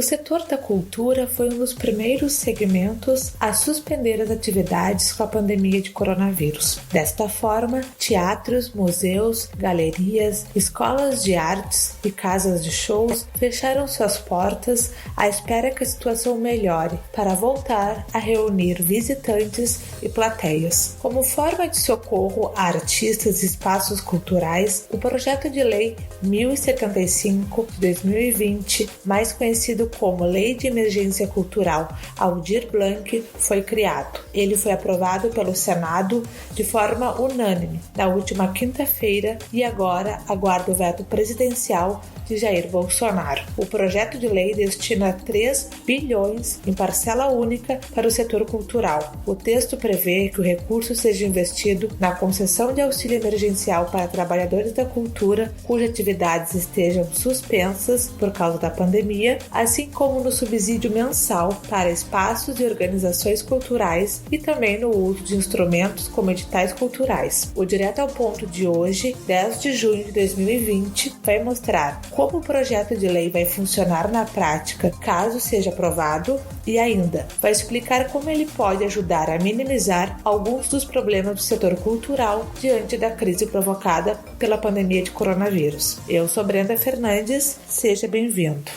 setor da cultura foi um dos primeiros segmentos a suspender as atividades com a pandemia de coronavírus. Desta forma, teatros, museus, galerias, escolas de artes e casas de shows fecharam suas portas à espera que a situação melhore para voltar a reunir visitantes e plateias. Como forma de socorro a artistas e espaços culturais, o projeto de lei 1075 de 2020, mais conhecido como Lei de Emergência Cultural Aldir Blanc, foi criado. Ele foi aprovado pelo Senado de forma unânime na última quinta-feira e agora aguarda o veto presidencial de Jair Bolsonaro. O projeto de lei destina 3 bilhões em parcela única para o setor cultural. O texto prevê que o recurso seja investido na concessão de auxílio emergencial para trabalhadores da cultura cujas atividades estejam suspensas por causa da pandemia, assim como no subsídio mensal para espaços e organizações culturais e também no uso de instrumentos como editais culturais. O Direto ao Ponto de hoje, 10 de junho de 2020, vai mostrar como o projeto de lei vai funcionar na prática caso seja aprovado e ainda vai explicar como ele pode ajudar a minimizar alguns dos problemas do setor cultural diante da crise provocada pela pandemia de coronavírus. Eu sou Brenda Fernandes, seja bem-vindo.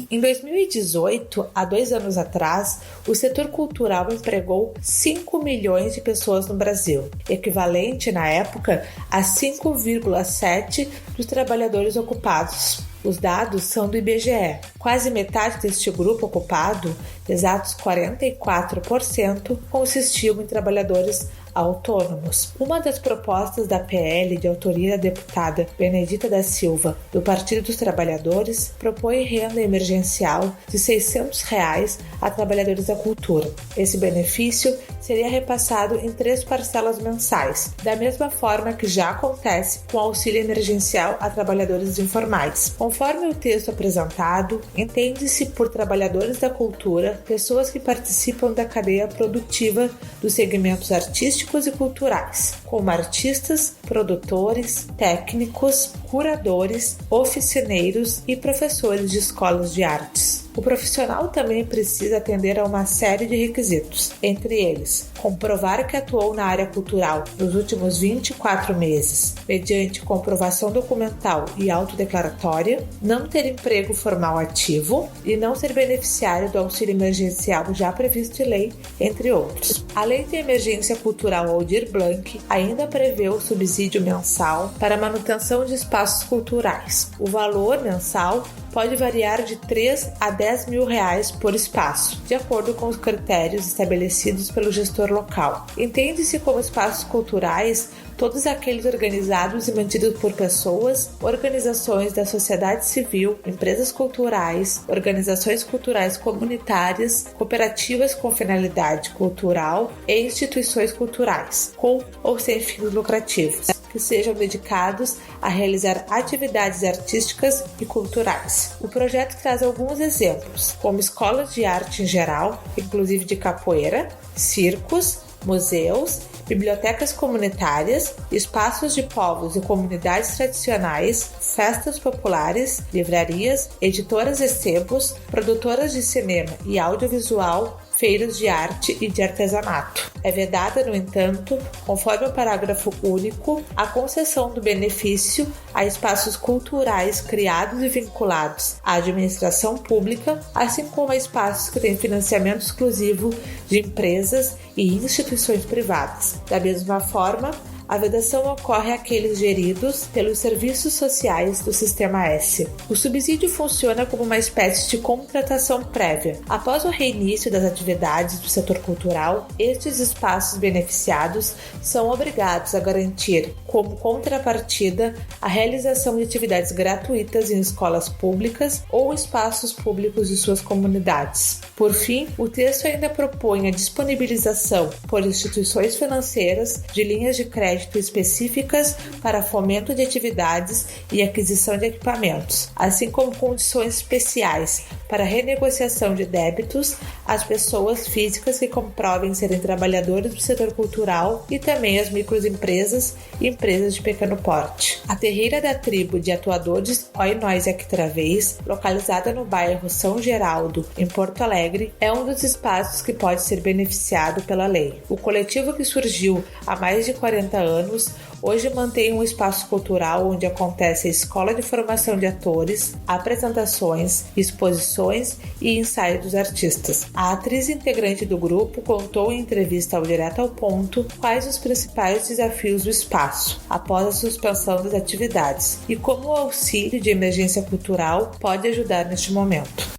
Em 2018, há 2 anos atrás, o setor cultural empregou 5 milhões de pessoas no Brasil, equivalente, na época, a 5,7% dos trabalhadores ocupados. Os dados são do IBGE. Quase metade deste grupo ocupado, exatos 44%, consistiam em trabalhadores autônomos. Uma das propostas da PL de autoria da deputada Benedita da Silva, do Partido dos Trabalhadores, propõe renda emergencial de R$ 600 a trabalhadores da cultura. Esse benefício seria repassado em 3 parcelas mensais, da mesma forma que já acontece com o auxílio emergencial a trabalhadores informais. Conforme o texto apresentado, entende-se por trabalhadores da cultura pessoas que participam da cadeia produtiva dos segmentos artísticos e culturais, como artistas, produtores, técnicos, curadores, oficineiros e professores de escolas de artes. O profissional também precisa atender a uma série de requisitos, entre eles, comprovar que atuou na área cultural nos últimos 24 meses, mediante comprovação documental e autodeclaratória, não ter emprego formal ativo e não ser beneficiário do auxílio emergencial já previsto em lei, entre outros. A Lei de Emergência Cultural Aldir Blanc ainda prevê o subsídio mensal para a manutenção de espaços culturais. O valor mensal pode variar de 3 a 10 mil reais por espaço, de acordo com os critérios estabelecidos pelo gestor local. Entende-se como espaços culturais todos aqueles organizados e mantidos por pessoas, organizações da sociedade civil, empresas culturais, organizações culturais comunitárias, cooperativas com finalidade cultural e instituições culturais, com ou sem fins lucrativos, que sejam dedicados a realizar atividades artísticas e culturais. O projeto traz alguns exemplos, como escolas de arte em geral, inclusive de capoeira, circos, museus, bibliotecas comunitárias, espaços de povos e comunidades tradicionais, festas populares, livrarias, editoras e sebos, produtoras de cinema e audiovisual, feiras de arte e de artesanato. É vedada, no entanto, conforme o parágrafo único, a concessão do benefício a espaços culturais criados e vinculados à administração pública, assim como a espaços que têm financiamento exclusivo de empresas e instituições privadas. Da mesma forma, a vedação ocorre àqueles geridos pelos serviços sociais do Sistema S. O subsídio funciona como uma espécie de contratação prévia. Após o reinício das atividades do setor cultural, estes espaços beneficiados são obrigados a garantir, como contrapartida, a realização de atividades gratuitas em escolas públicas ou espaços públicos de suas comunidades. Por fim, o texto ainda propõe a disponibilização por instituições financeiras de linhas de crédito específicas para fomento de atividades e aquisição de equipamentos, assim como condições especiais para renegociação de débitos, as pessoas físicas que comprovem serem trabalhadores do setor cultural e também as microempresas e empresas de pequeno porte. A terreira da tribo de atuadores Oi Nós Aqui Travês, localizada no bairro São Geraldo, em Porto Alegre, é um dos espaços que pode ser beneficiado pela lei. O coletivo, que surgiu há mais de 40 anos, hoje mantém um espaço cultural onde acontece a escola de formação de atores, apresentações, exposições e ensaio dos artistas. A atriz integrante do grupo contou em entrevista ao Direto ao Ponto quais os principais desafios do espaço após a suspensão das atividades e como o auxílio de emergência cultural pode ajudar neste momento.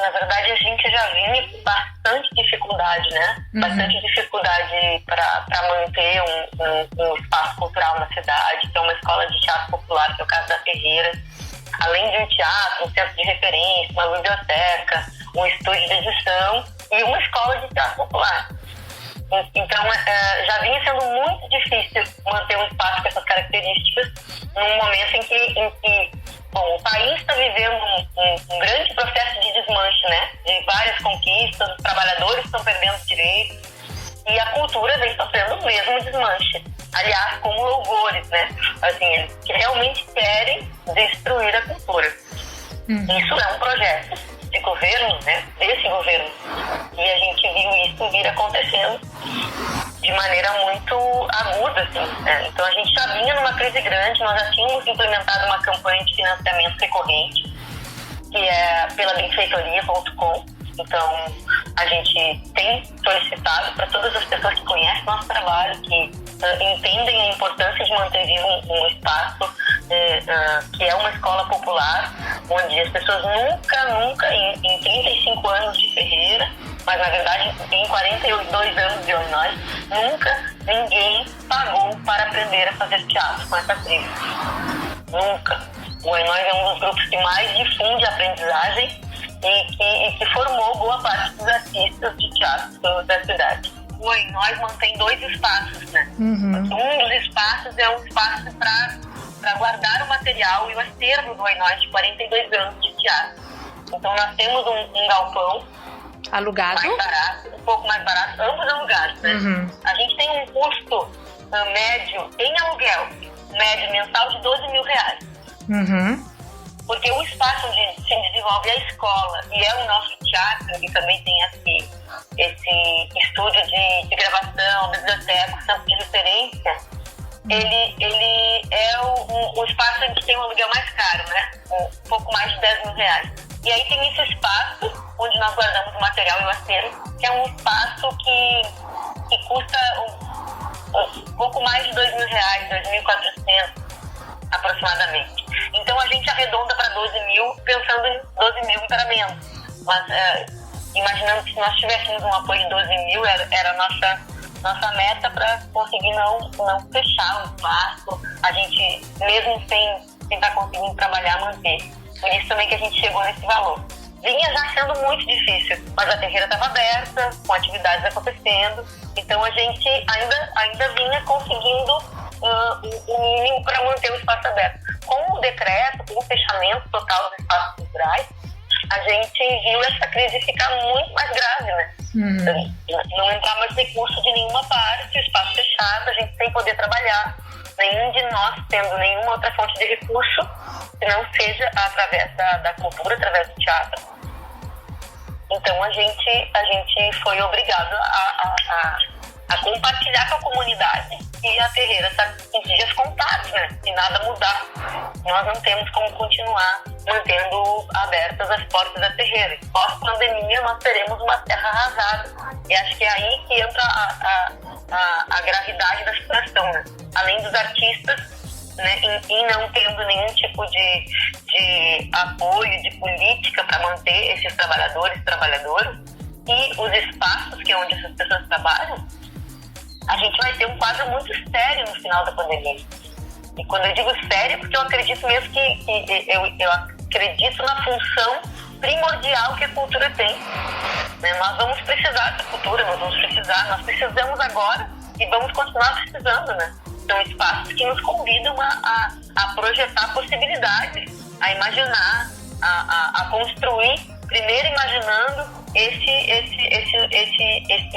Na verdade, a gente já vinha com bastante dificuldade, né? Bastante dificuldade para manter um espaço cultural na cidade, ter uma escola de teatro popular, que é o caso da Terreira. Além de um teatro, um centro de referência, uma biblioteca, um estúdio de edição e uma escola de teatro popular. Então, já vinha sendo muito difícil manter um espaço com essas características num momento em que o país está vivendo um grande processo de desmanche, né? De várias conquistas, os trabalhadores estão perdendo direitos e a cultura vem sofrendo o mesmo desmanche. Aliás, como louvores, né? Assim, eles realmente querem destruir a cultura. Isso é um projeto de governo, né? Desse governo. E a gente viu isso vir acontecendo de maneira muito aguda, assim, né? Então a gente já vinha numa crise grande, nós já tínhamos implementado uma campanha de financiamento recorrente, que é pela benfeitoria.com. Então a gente tem solicitado para todas as pessoas que conhecem nosso trabalho, que entendem a importância de manter vivo um espaço que é uma escola popular, onde as pessoas nunca, em 35 anos de Ferreira, mas na verdade em 42 anos de Oi Nós, nunca ninguém pagou para aprender a fazer teatro com essa tribo. Nunca. O Oi Nós é um dos grupos que mais difunde a aprendizagem e que formou boa parte dos artistas de teatro da cidade. O Oi Nós mantém 2 espaços, né? Um dos espaços é um espaço para guardar o material e o acervo do Oi Nós de 42 anos de teatro. Então nós temos um galpão alugado, mais barato, um pouco mais barato, ambos alugados, né? A gente tem um custo médio em aluguel, médio mensal de R$12.000. Porque o espaço onde se desenvolve a escola e é o nosso teatro, que também tem esse estúdio de gravação, biblioteca, centro de referência, ele é o espaço onde tem um aluguel mais caro, né? Um pouco mais de R$10.000. E aí tem esse espaço onde nós guardamos o material e o acervo, que é um espaço que custa um pouco mais de R$2.000, R$2.400 aproximadamente. Então a gente arredonda para 12.000, pensando em 12.000 para menos. Mas imaginando que se nós tivéssemos um apoio de 12.000, era a nossa meta para conseguir não fechar o espaço, a gente, mesmo sem estar conseguindo trabalhar, manter. Por isso também que a gente chegou nesse valor. Vinha já sendo muito difícil, mas a terreira estava aberta, com atividades acontecendo, então a gente ainda vinha conseguindo o mínimo para manter o espaço aberto. Com o decreto, com o fechamento total dos espaços culturais, a gente viu essa crise ficar muito mais grave, né? Não entrar mais recurso de nenhuma parte, o espaço fechado, a gente sem poder trabalhar, nenhum de nós tendo nenhuma outra fonte de recurso que não seja através da cultura, através do teatro. Então a gente foi obrigado a compartilhar com a comunidade e a terreira está em dias contados, né? Se nada mudar, nós não temos como continuar mantendo abertas as portas da terreira. Pós-pandemia, nós teremos uma terra arrasada. E acho que é aí que entra a gravidade da situação, né? Além dos artistas, né, e não tendo nenhum tipo de apoio, de política para manter esses trabalhadoras, e os espaços que é onde essas pessoas trabalham, a gente vai ter um quadro muito sério no final da pandemia. E quando eu digo sério, porque eu acredito mesmo eu acredito na função primordial que a cultura tem. Né? Nós vamos precisar da cultura, nós precisamos agora e vamos continuar precisando, né? São espaços que nos convidam a projetar possibilidades, a imaginar, a construir, primeiro imaginando esse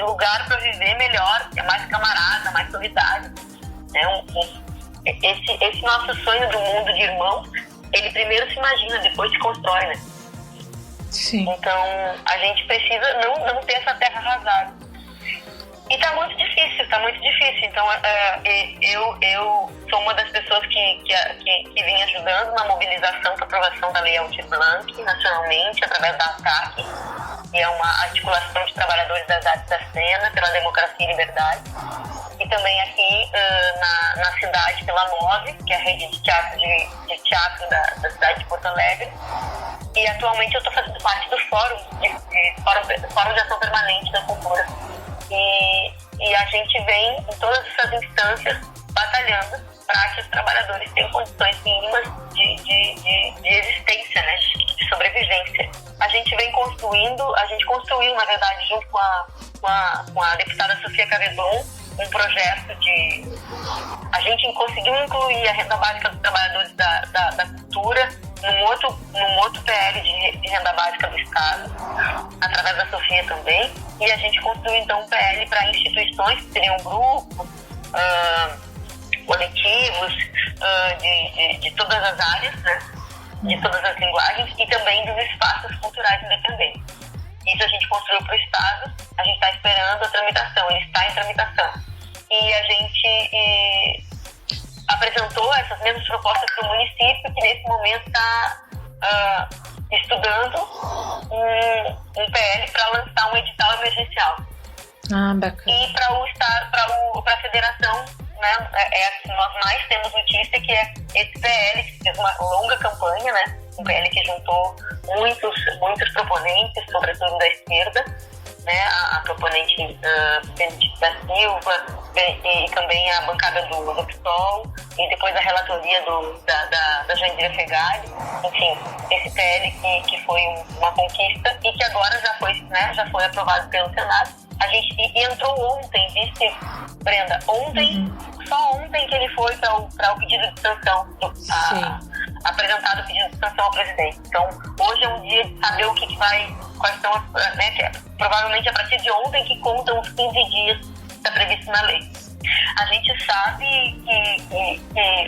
lugar para viver melhor, que é mais camarada, mais solidário. Né? Esse nosso sonho do mundo de irmãos, ele primeiro se imagina, depois se constrói, né? Sim. Então, a gente precisa não ter essa terra arrasada. E tá muito difícil. Então, eu sou uma das pessoas que vem ajudando na mobilização para aprovação da Lei Aldir Blanc nacionalmente, através da ATAC, que é uma articulação de trabalhadores das artes da cena pela democracia e liberdade. E também aqui na cidade pela MOVE, que é a rede de teatro da cidade de Porto Alegre. E atualmente eu estou fazendo parte do Fórum de Ação Permanente da Cultura. E a gente vem em todas essas instâncias batalhando para que os trabalhadores tenham condições mínimas de existência, né, de sobrevivência. A gente construiu, na verdade, junto com a deputada Sofia Cavedon, um projeto a gente conseguiu incluir a renda básica dos trabalhadores da cultura num outro PL de renda básica do Estado, através da Sofia também, e a gente construiu então um PL para instituições, que seriam grupos, coletivos, de todas as áreas, né? De todas as linguagens, e também dos espaços culturais independentes. Isso a gente construiu para o Estado, a gente está esperando a tramitação, ele está em tramitação. E a gente apresentou essas mesmas propostas para o município, que nesse momento está estudando um PL para lançar um edital emergencial. Bacana. E para a federação, né, que nós mais temos notícia, que é esse PL, que fez uma longa campanha, né, um PL que juntou muitos proponentes, sobretudo da esquerda, né, a proponente Benedito da Silva, e também a bancada do PSOL, e depois a relatoria da Jandira Fegali. Enfim, esse PL que foi uma conquista e que agora já foi aprovado pelo Senado. A gente entrou ontem, disse, Brenda, só ontem que ele foi para o pedido de sanção, apresentado o pedido de sanção ao presidente. Então, hoje é um dia de saber o que vai, quais são as, né, que provavelmente a partir de ontem que contam os 15 dias que está previsto na lei. A gente sabe que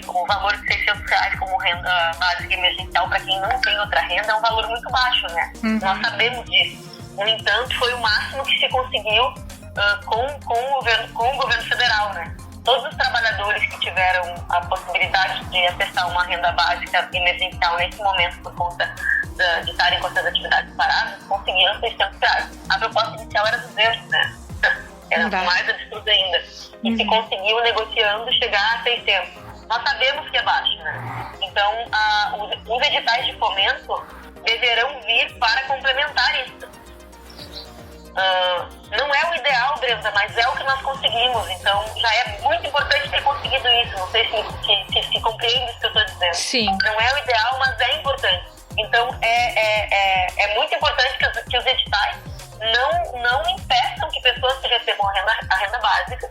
o valor de R$600 como renda básica emergencial para quem não tem outra renda é um valor muito baixo, né? Nós sabemos disso. No entanto, foi o máximo que se conseguiu com o governo federal, né? Todos os trabalhadores que tiveram a possibilidade de acessar uma renda básica emergencial nesse momento por conta de estarem com essas atividades paradas, conseguiram R$600. A proposta inicial era 200, né? Era mais absurdo ainda. E se conseguiu, negociando, chegar a 600. Nós sabemos que é baixo, né? Então, os editais de fomento deverão vir para complementar isso. Não é o ideal, Brenda, mas é o que nós conseguimos. Então, já é muito importante ter conseguido isso. Não sei se compreende o que eu estou dizendo. Sim. Não é o ideal, mas é importante. Então, é muito importante que os editais não impeçam que pessoas que recebam a renda básica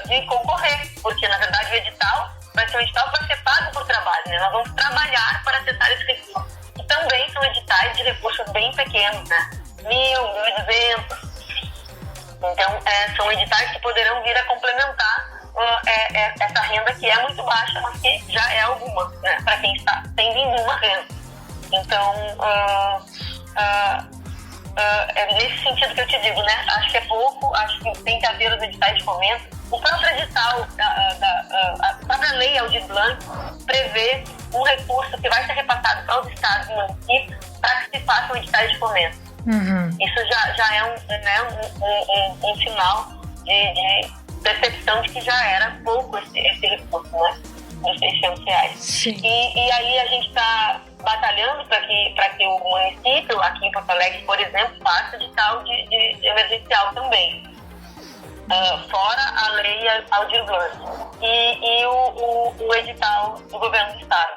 de concorrer. Porque, na verdade, o edital vai ser um edital para ser pago por trabalho, né? Nós vamos trabalhar para acessar esse recurso. E também são editais de recursos bem pequenos, né? 1.000, 1.200. Então, são editais que poderão vir a complementar essa renda que é muito baixa, mas que já é alguma, né, para quem tem nenhuma renda. Então, é nesse sentido que eu te digo, né? Acho que é pouco, acho que tem que haver os editais de fomento. O próprio edital, a própria lei Aldir Blanc prevê um recurso que vai ser repassado para os estados e municípios para que se façam editais de fomento. Isso já é um sinal de percepção de que já era pouco esse recurso, né? Dos R$600. Sim. E aí a gente está batalhando para que o município, aqui em Porto Alegre, por exemplo, faça edital de emergencial também. Fora a lei Aldir Blanc e o edital do governo do estado.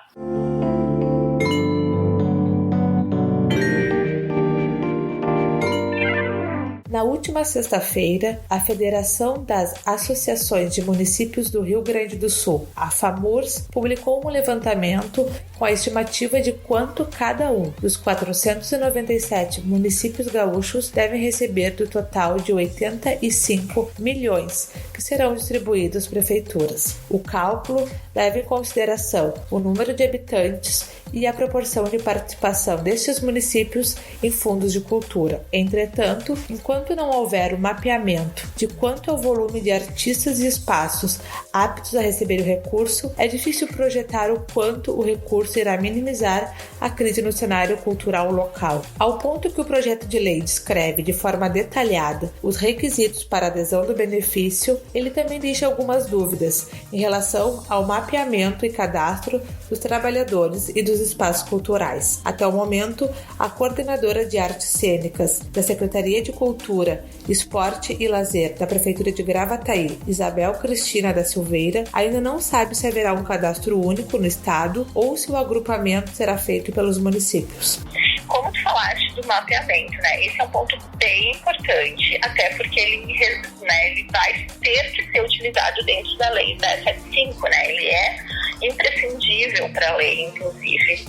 Na última sexta-feira, a Federação das Associações de Municípios do Rio Grande do Sul, a FAMURS, publicou um levantamento com a estimativa de quanto cada um dos 497 municípios gaúchos devem receber do total de 85 milhões, que serão distribuídos às prefeituras. O cálculo leva em consideração o número de habitantes e a proporção de participação destes municípios em fundos de cultura. Entretanto, enquanto não houver o mapeamento de quanto é o volume de artistas e espaços aptos a receber o recurso, é difícil projetar o quanto o recurso irá minimizar a crise no cenário cultural local. Ao ponto que o projeto de lei descreve de forma detalhada os requisitos para adesão do benefício, ele também deixa algumas dúvidas em relação ao mapeamento e cadastro dos trabalhadores e dos espaços culturais. Até o momento, a coordenadora de artes cênicas da Secretaria de Cultura, Esporte e Lazer da Prefeitura de Gravataí, Isabel Cristina da Silveira, ainda não sabe se haverá um cadastro único no estado ou se o agrupamento será feito pelos municípios. Como tu falaste do mapeamento, né? Esse é um ponto bem importante, até porque ele vai ter que ser utilizado dentro da lei da 75, né? Ele é imprescindível para a lei, inclusive,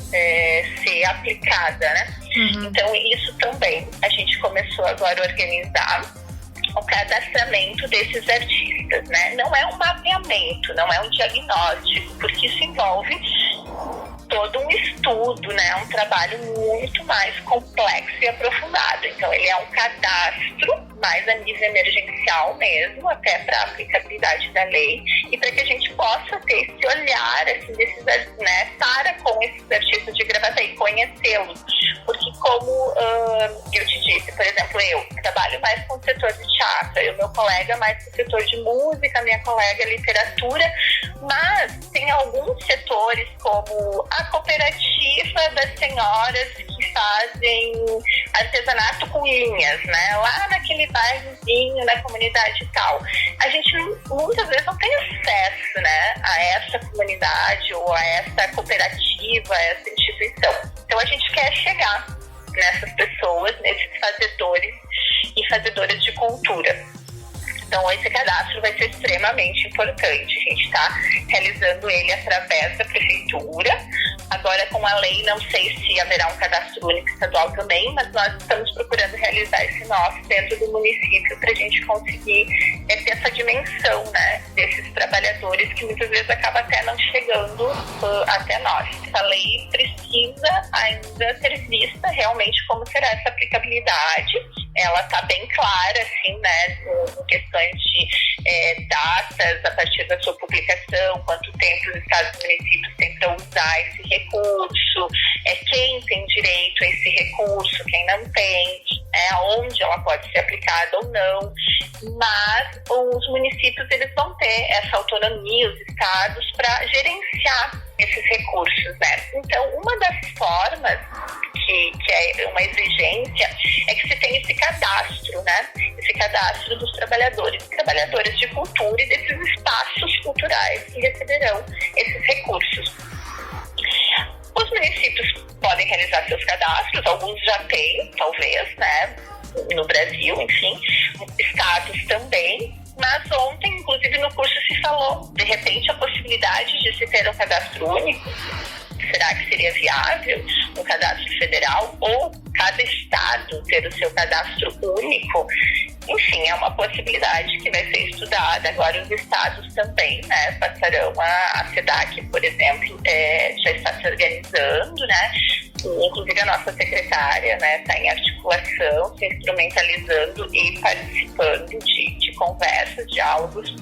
ser aplicada, né? Então, isso também a gente começou agora a organizar o cadastramento desses artistas, né? Não é um mapeamento, não é um diagnóstico, porque isso envolve todo um estudo, né? Um trabalho muito mais complexo e aprofundado. Então, ele é um cadastro mais a nível emergencial mesmo, até para a aplicabilidade da lei e para que a gente possa ter esse olhar, assim, desses, né, para com esses artistas de Gravataí, conhecê-los. Porque como eu te disse, por exemplo, eu trabalho mais com o setor de teatro, e o meu colega mais com o setor de música, minha colega literatura, mas tem alguns setores como a cooperativa das senhoras que fazem artesanato com linhas, né? Lá naquele bairrozinho, na comunidade e tal. A gente muitas vezes não tem acesso, né, a essa comunidade ou a essa cooperativa, a essa instituição. Então a gente quer chegar nessas pessoas, nesses fazedores e fazedoras de cultura. Então, esse cadastro vai ser extremamente importante. A gente está realizando ele através da prefeitura. Agora, com a lei, não sei se haverá um cadastro único estadual também, mas nós estamos procurando realizar esse nosso dentro do município para a gente conseguir ter essa dimensão, né, desses trabalhadores que muitas vezes acaba até não chegando até nós. Essa lei precisa ainda ser vista realmente como será essa aplicabilidade. Ela está bem clara, assim, né, em questões de datas a partir da sua publicação, quanto tempo os estados e municípios têm para usar esse recurso, quem tem direito a esse recurso, quem não tem, onde ela pode ser aplicada ou não, mas os municípios eles vão ter essa autonomia, os estados, para gerenciar esses recursos, né? Então, uma das formas que é uma exigência é que se tenha esse cadastro, né? Esse cadastro dos trabalhadores de cultura e desses espaços culturais que receberão esses recursos. Os municípios podem realizar seus cadastros, alguns já têm, talvez, né? No Brasil, enfim, estados também. Mas ontem, inclusive, no curso se falou, de repente, a possibilidade de se ter um cadastro único. Será que seria viável um cadastro federal ou cada estado ter o seu cadastro único? Enfim, é uma possibilidade que vai ser estudada. Agora, os estados também, né, passarão a SEDAC, por exemplo, já está se organizando, né? Inclusive a nossa secretária, né, está em articulação, se instrumentalizando e participando de conversas, diálogos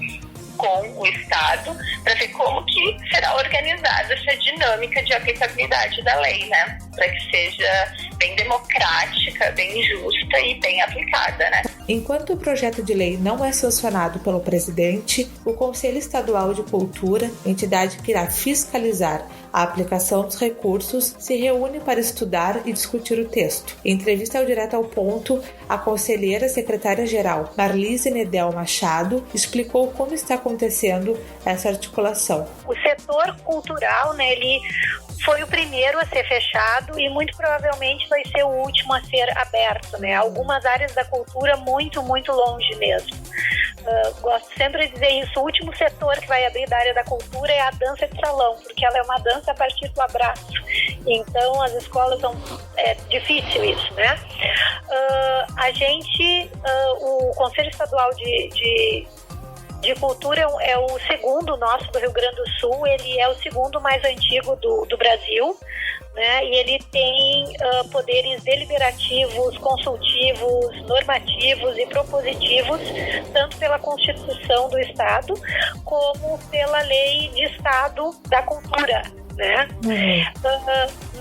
com o Estado, para ver como que será organizada essa dinâmica de aplicabilidade da lei, né? Para que seja bem democrática, bem justa e bem aplicada, né? Enquanto o projeto de lei não é sancionado pelo presidente, o Conselho Estadual de Cultura, entidade que irá fiscalizar a aplicação dos recursos, se reúne para estudar e discutir o texto. Em entrevista ao Direto ao Ponto, a conselheira secretária-geral Marlise Nedel Machado explicou como está acontecendo essa articulação. O setor cultural, né, ele foi o primeiro a ser fechado e muito provavelmente vai ser o último a ser aberto, né? Algumas áreas da cultura muito, muito longe mesmo. Gosto sempre de dizer isso, o último setor que vai abrir da área da cultura é a dança de salão, porque ela é uma dança a partir do abraço. Então, as escolas é difícil isso, né? O Conselho Estadual de Cultura é o segundo nosso do Rio Grande do Sul, ele é o segundo mais antigo do Brasil, né? E ele tem poderes deliberativos, consultivos, normativos e propositivos, tanto pela Constituição do Estado, como pela Lei de Estado da Cultura, né?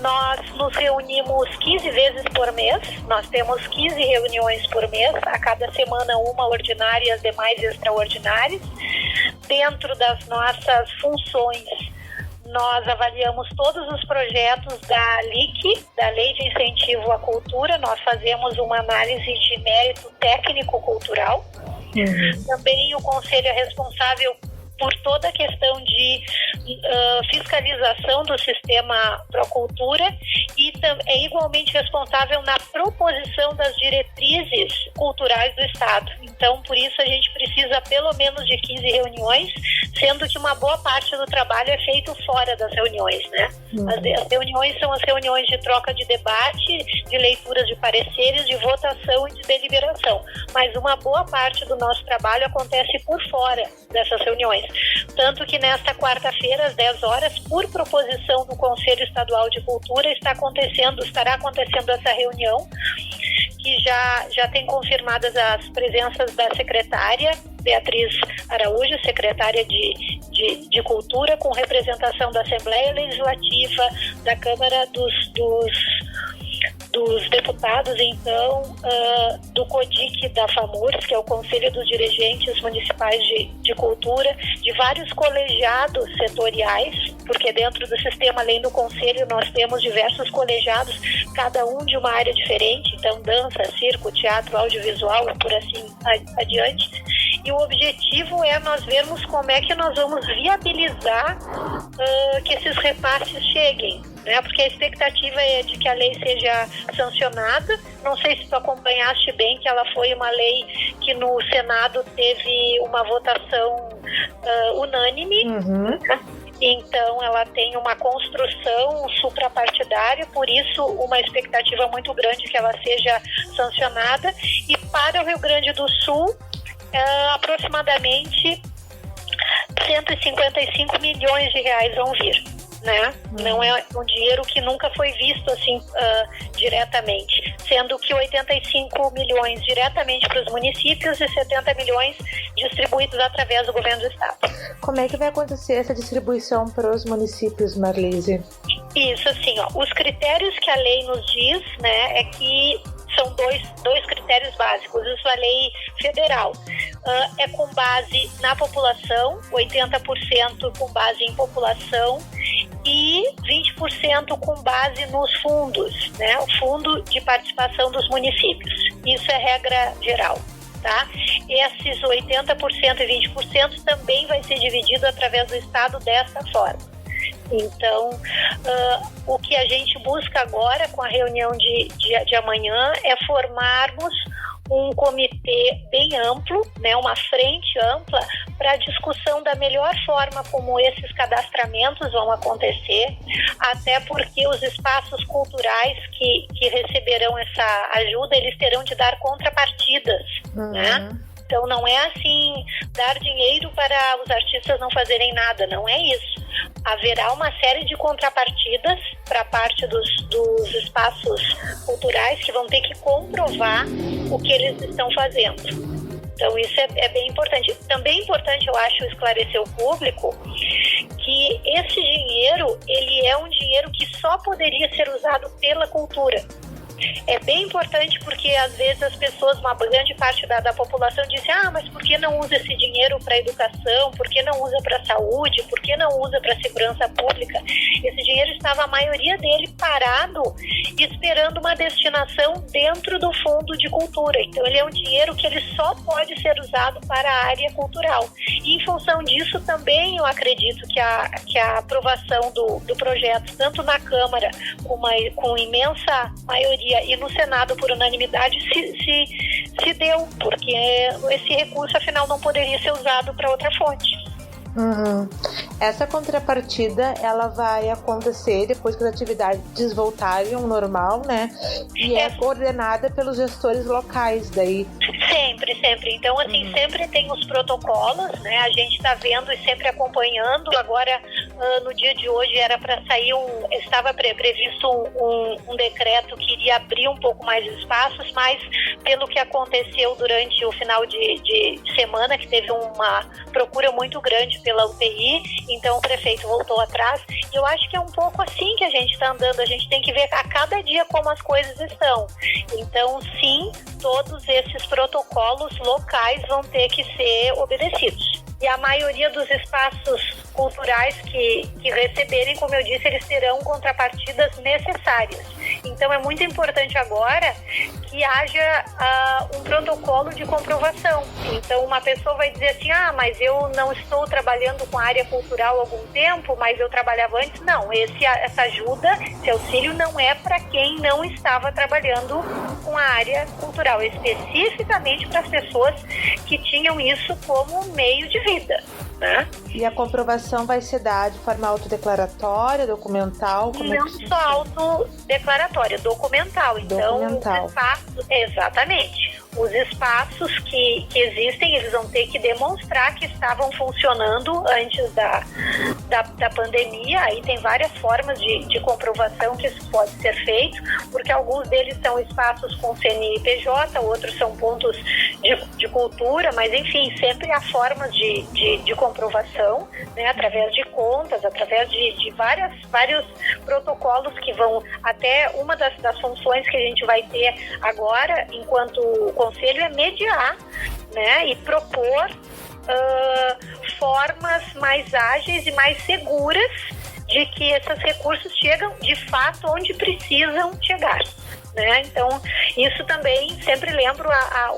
Nós nos reunimos 15 vezes por mês, nós temos 15 reuniões por mês, a cada semana uma ordinária e as demais extraordinárias. Dentro das nossas funções, nós avaliamos todos os projetos da LIC, da Lei de Incentivo à Cultura, nós fazemos uma análise de mérito técnico-cultural. Também o Conselho é responsável por toda a questão de fiscalização do sistema Procultura e é igualmente responsável na proposição das diretrizes culturais do Estado. Então, por isso, a gente precisa pelo menos de 15 reuniões, sendo que uma boa parte do trabalho é feito fora das reuniões, né? As reuniões são as reuniões de troca de debate, de leituras de pareceres, de votação e de deliberação. Mas uma boa parte do nosso trabalho acontece por fora dessas reuniões. Tanto que nesta quarta-feira, às 10 horas, por proposição do Conselho Estadual de Cultura, estará acontecendo essa reunião, que já tem confirmadas as presenças da secretária Beatriz Araújo, secretária de Cultura, com representação da Assembleia Legislativa, da Câmara dos deputados, então, do CODIC da FAMURS, que é o Conselho dos Dirigentes Municipais de Cultura, de vários colegiados setoriais, porque dentro do sistema, além do Conselho, nós temos diversos colegiados, cada um de uma área diferente, então dança, circo, teatro, audiovisual e por assim adiante. E o objetivo é nós vermos como é que nós vamos viabilizar que esses repasses cheguem, né? Porque a expectativa é de que a lei seja sancionada. Não sei se tu acompanhaste bem que ela foi uma lei que no Senado teve uma votação unânime. Então, ela tem uma construção suprapartidária, por isso uma expectativa muito grande que ela seja sancionada. E para o Rio Grande do Sul, aproximadamente 155 milhões de reais vão vir, né? Não é um dinheiro que nunca foi visto assim diretamente, sendo que 85 milhões diretamente para os municípios e 70 milhões distribuídos através do governo do estado. Como é que vai acontecer essa distribuição para os municípios, Marlise? Isso, assim, os critérios que a lei nos diz, né, é que são dois critérios básicos. Isso é a lei federal. É com base na população, 80% com base em população e 20% com base nos fundos, né? O fundo de participação dos municípios. Isso é regra geral, tá? Esses 80% e 20% também vai ser dividido através do Estado dessa forma. Então, o que a gente busca agora com a reunião de amanhã é formarmos um comitê bem amplo, né, uma frente ampla para a discussão da melhor forma como esses cadastramentos vão acontecer, até porque os espaços culturais que receberão essa ajuda, eles terão de dar contrapartidas, né? Então não é assim, dar dinheiro para os artistas não fazerem nada, não é isso. Haverá uma série de contrapartidas para parte dos espaços culturais que vão ter que comprovar o que eles estão fazendo. Então isso é bem importante. Também é importante, eu acho, esclarecer o público que esse dinheiro, ele é um dinheiro que só poderia ser usado pela cultura. É bem importante porque às vezes as pessoas, uma grande parte da população diz, mas por que não usa esse dinheiro para educação? Por que não usa para saúde? Por que não usa para segurança pública? Esse dinheiro estava, a maioria dele, parado, esperando uma destinação dentro do Fundo de Cultura. Então ele é um dinheiro que ele só pode ser usado para a área cultural. E em função disso também eu acredito que a aprovação do projeto, tanto na Câmara com imensa maioria e no Senado por unanimidade, se deu, porque esse recurso afinal não poderia ser usado para outra fonte. Essa contrapartida, ela vai acontecer depois que as atividades voltarem ao normal, né? E é coordenada pelos gestores locais daí. Sempre. Então, assim, sempre tem os protocolos, né? A gente está vendo e sempre acompanhando. Agora, no dia de hoje, era para sair estava previsto um decreto que iria abrir um pouco mais espaços, mas pelo que aconteceu durante o final de semana, que teve uma procura muito grande pela UTI, então o prefeito voltou atrás. E eu acho que é um pouco assim que a gente está andando. A gente tem que ver a cada dia como as coisas estão. Então, sim, todos esses protocolos locais vão ter que ser obedecidos. E a maioria dos espaços culturais que receberem, como eu disse, eles terão contrapartidas necessárias. Então é muito importante agora que haja um protocolo de comprovação. Então uma pessoa vai dizer assim, mas eu não estou trabalhando com a área cultural há algum tempo, mas eu trabalhava antes. Não, essa ajuda, esse auxílio não é para quem não estava trabalhando com a área cultural, especificamente para as pessoas que tinham isso como meio de vida, né? E a comprovação vai se dar de forma autodeclaratória, documental? Não só autodeclaratória, documental. Então, os espaços, exatamente. Os espaços que existem, eles vão ter que demonstrar que estavam funcionando antes da pandemia. Aí tem várias formas de comprovação que isso pode ser feito, porque alguns deles são espaços com CNPJ, outros são pontos de cultura, mas enfim, sempre há formas de comprovação, né, através de contas, através de vários protocolos que vão até uma das funções que a gente vai ter agora, enquanto conselho, é mediar, né, e propor formas mais ágeis e mais seguras de que esses recursos chegam de fato onde precisam chegar. Né? Então, isso também sempre lembro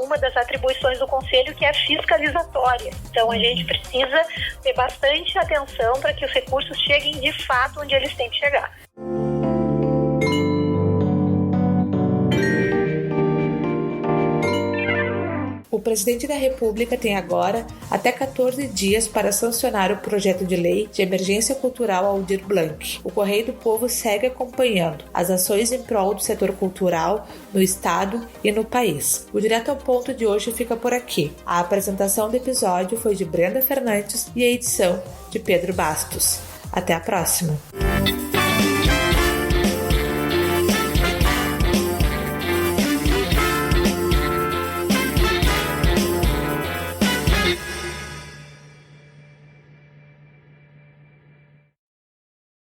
uma das atribuições do Conselho, que é a fiscalizatória. Então, a gente precisa ter bastante atenção para que os recursos cheguem de fato onde eles têm que chegar. O presidente da República tem agora até 14 dias para sancionar o projeto de lei de emergência cultural Aldir Blanc. O Correio do Povo segue acompanhando as ações em prol do setor cultural no estado e no país. O Direto ao Ponto de hoje fica por aqui. A apresentação do episódio foi de Brenda Fernandes e a edição de Pedro Bastos. Até a próxima!